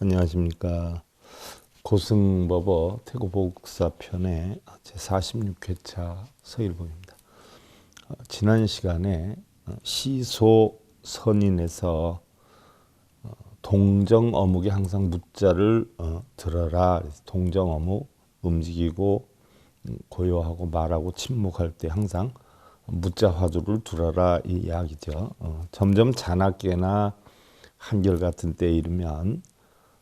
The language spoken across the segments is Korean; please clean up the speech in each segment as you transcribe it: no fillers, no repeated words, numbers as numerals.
안녕하십니까. 고승법어 태고복사편의 제46회차 서일봉입니다. 지난 시간에 시소선인에서 동정어묵에 항상 무자를 들어라. 동정어묵 움직이고 고요하고 말하고 침묵할 때 항상 무자 화두를 두라라 이 이야기죠. 점점 자나깨나 한결같은 때에 이르면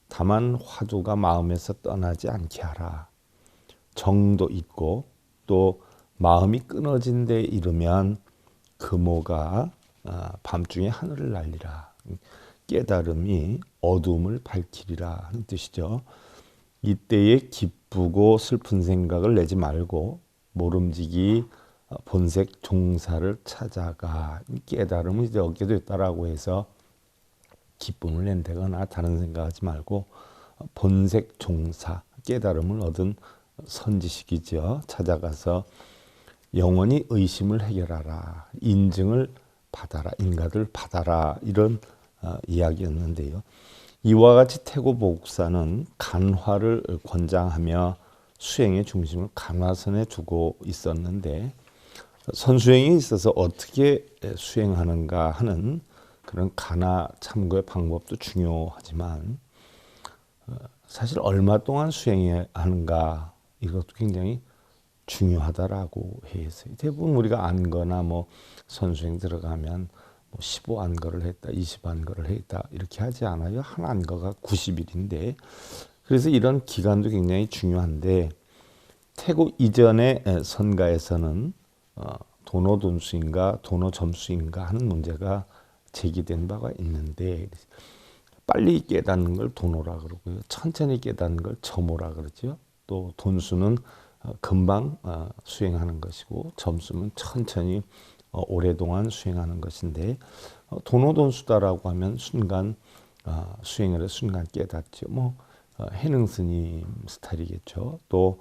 다만 화두가 마음에서 떠나지 않게 하라. 정도 있고 또 마음이 끊어진 데 이르면 금오가 밤중에 하늘을 날리라. 깨달음이 어둠을 밝히리라 하는 뜻이죠. 이때에 기쁘고 슬픈 생각을 내지 말고 모름지기 본색 종사를 찾아가. 깨달음을 이제 얻게 됐다라고 해서 기쁨을 낸다거나 다른 생각하지 말고 본색 종사, 깨달음을 얻은 선지식이죠. 찾아가서 영원히 의심을 해결하라, 인증을 받아라, 인가를 받아라, 이런 이야기였는데요. 이와 같이 태고복사는 간화를 권장하며 수행의 중심을 간화선에 두고 있었는데, 선수행에 있어서 어떻게 수행하는가 하는 그런 간화 참고의 방법도 중요하지만 사실 얼마 동안 수행해야 하는가, 이것도 굉장히 중요하다라고 해서 대부분 우리가 안거나 뭐 선수행 들어가면 뭐 15안거를 했다, 20안거를 했다 이렇게 하지 않아요. 한 안거가 90일인데, 그래서 이런 기간도 굉장히 중요한데, 태국 이전의 선가에서는 도노돈수인가 도노점수인가 하는 문제가 제기된 바가 있는데, 빨리 깨닫는 걸 도노라 그러고요, 천천히 깨닫는 걸 점오라 그러죠. 또 돈수는 금방 수행하는 것이고, 점수는 천천히 오랫동안 수행하는 것인데, 도노돈수다라고 하면 순간 수행을 해서 순간 깨닫죠. 뭐 해능 스님 스타일이겠죠. 또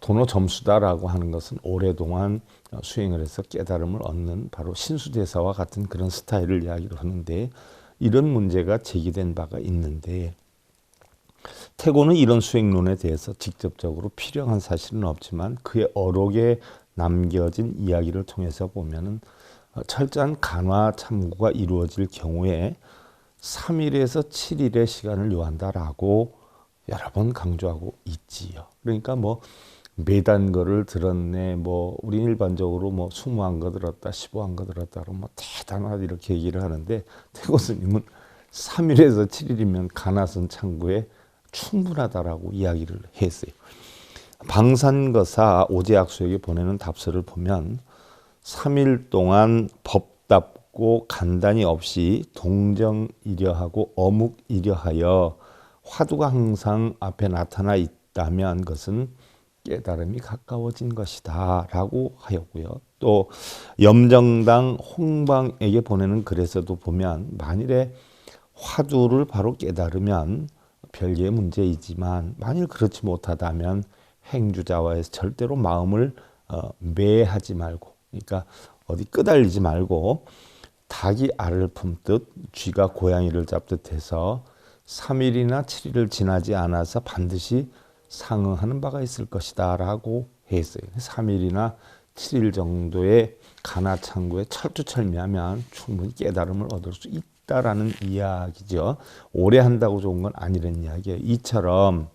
도노점수다라고 하는 것은 오랫동안 수행을 해서 깨달음을 얻는 바로 신수대사와 같은 그런 스타일을 이야기를 하는데, 이런 문제가 제기된 바가 있는데, 태고는 이런 수행론에 대해서 직접적으로 필요한 사실은 없지만 그의 어록에 남겨진 이야기를 통해서 보면은 철저한 간화 참고가 이루어질 경우에 3일에서 7일의 시간을 요한다라고 여러 번 강조하고 있지요. 그러니까 뭐 매단거를 들었네, 뭐 우리 일반적으로 뭐 20안거 들었다, 15안거 들었다 그러면 뭐 대단하다 이렇게 얘기를 하는데, 태고 스님은 3일에서 7일이면 간화선 참고에 충분하다라고 이야기를 했어요. 방산거사 오제약수에게 보내는 답서를 보면 3일 동안 법답고 간단히 없이 동정이려하고 어묵이려하여 화두가 항상 앞에 나타나 있다면 그것은 깨달음이 가까워진 것이다 라고 하였고요. 또 염정당 홍방에게 보내는 글에서도 보면 만일에 화두를 바로 깨달으면 별개의 문제이지만 만일 그렇지 못하다면 행주자와에서 절대로 마음을 매하지 말고, 그러니까 어디 끄달리지 말고 닭이 알을 품듯 쥐가 고양이를 잡듯 해서 3일이나 7일을 지나지 않아서 반드시 상응하는 바가 있을 것이다 라고 했어요. 3일이나 7일 정도의 간화 참고에 철두철미하면 충분히 깨달음을 얻을 수 있다라는 이야기죠. 오래 한다고 좋은 건 아니라는 이야기예요. 이처럼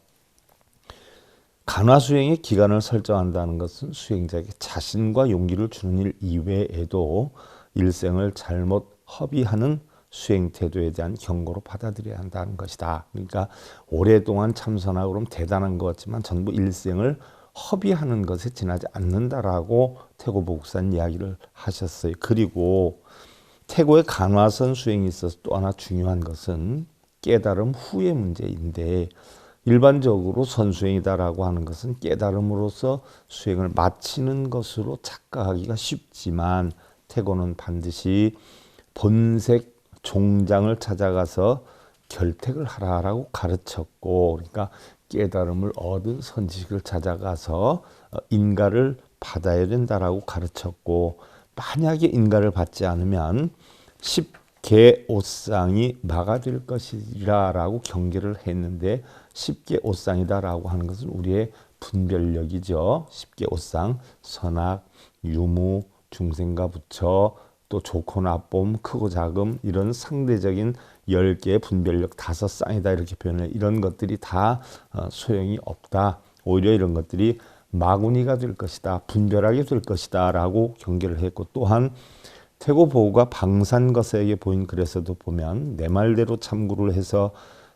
간화 수행의 기간을 설정한다는 것은 수행자에게 자신과 용기를 주는 일 이외에도 일생을 잘못 허비하는 수행 태도에 대한 경고로 받아들여야 한다는 것이다. 그러니까 오랫동안 참선하고 그럼 대단한 것 같지만 전부 일생을 허비하는 것에 지나지 않는다라고 태고복산 이야기를 하셨어요. 그리고 태고의 간화선 수행이 있어서 또 하나 중요한 것은 깨달음 후의 문제인데, 일반적으로 선수행이다라고 하는 것은 깨달음으로써 수행을 마치는 것으로 착각하기가 쉽지만, 태고는 반드시 본색 종장을 찾아가서 결택을 하라라고 가르쳤고, 그러니까 깨달음을 얻은 선지식을 찾아가서 인가를 받아야 된다라고 가르쳤고, 만약에 인가를 받지 않으면 개 옷상이 마가 될 것이라라고 경계를 했는데 십계 옷상이다라고 하는 것은 우리의 분별력이죠. 십계 옷상, 선악, 유무, 중생과 부처, 또 좋고 나쁨, 크고 작음 이런 상대적인 10개의 분별력 5쌍이다 이렇게 표현해. 이런 것들이 다 소용이 없다. 오히려 이런 것들이 마구니가 될 것이다. 분별하게 될 것이다 라고 경계를 했고, 또한 태고보우가 방산거세에게 보인 글에서도 보면 내 말대로 참고를 해서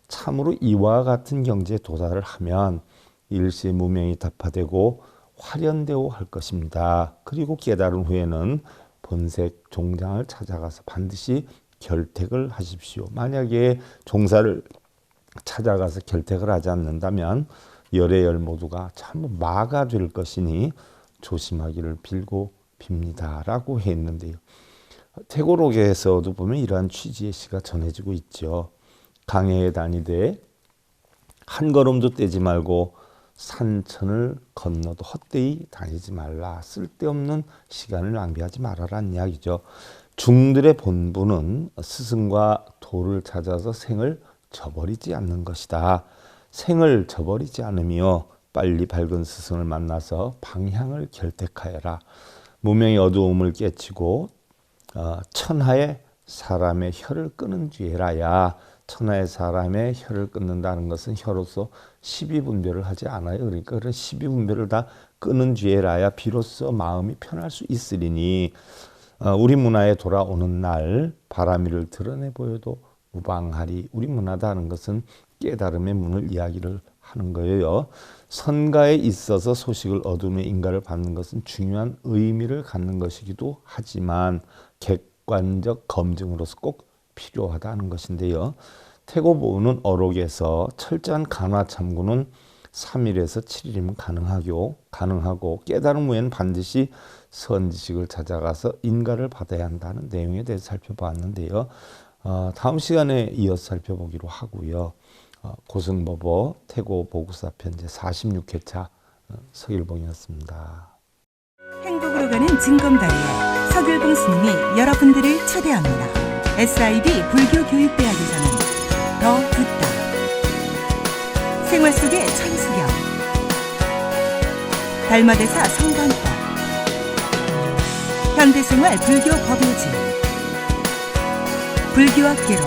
참으로 이와 같은 경지에 도달을 하면 일시무명이 답화되고 화련되고 할 것입니다. 그리고 깨달은 후에는 본색 종장을 찾아가서 반드시 결택을 하십시오. 만약에 종사를 찾아가서 결택을 하지 않는다면 열의 모두가 전부 마가 될 것이니 조심하기를 빌고 빕니다 라고 했는데요. 태고록에서도 보면 이러한 취지의 시가 전해지고 있죠. 강해에 다니되 한 걸음도 떼지 말고 산천을 건너도 헛되이 다니지 말라. 쓸데없는 시간을 낭비하지 말아라는 이야기죠. 중들의 본분은 스승과 도를 찾아서 생을 저버리지 않는 것이다. 생을 저버리지 않으며 빨리 밝은 스승을 만나서 방향을 결택하여라. 무명의 어두움을 깨치고 천하의 사람의 혀를 끄는 뒤에라야. 천하의 사람의 혀를 끊는다는 것은 혀로서 시비분별을 하지 않아요. 그러니까 그런 시비분별을 다 끄는 뒤에라야 비로소 마음이 편할 수 있으리니 우리 문화에 돌아오는 날 바람이를 드러내 보여도 무방하리. 우리 문화다 하는 것은 깨달음의 문을 이야기를 하는 거예요. 선가에 있어서 소식을 얻으며 인가를 받는 것은 중요한 의미를 갖는 것이기도 하지만 객관적 검증으로서 꼭 필요하다는 것인데요. 태고보우는 어록에서 철저한 간화 참고는 3일에서 7일이면 가능하고 깨달음 후에는 반드시 선지식을 찾아가서 인가를 받아야 한다는 내용에 대해서 살펴봤는데요. 다음 시간에 이어서 살펴보기로 하고요. 고승법어 태고보구사 편제 46회차 서길봉이었습니다. 행복으로 가는 징검다리에 서길봉 스님이 여러분들을 초대합니다. SIB 불교교육대학에서는 더 듣다, 생활 속의 천수경, 달마대사 성관법, 현대생활 불교 법요지, 불교학 개론,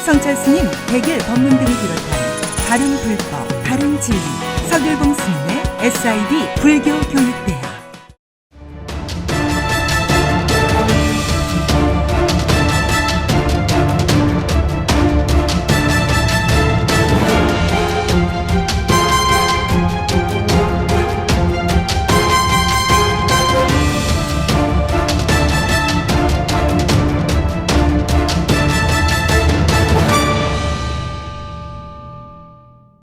성찰스님 백일 법문 등을 비롯한 다른 불법, 다른 진리, 서길봉 스님의 SIB 불교교육대학.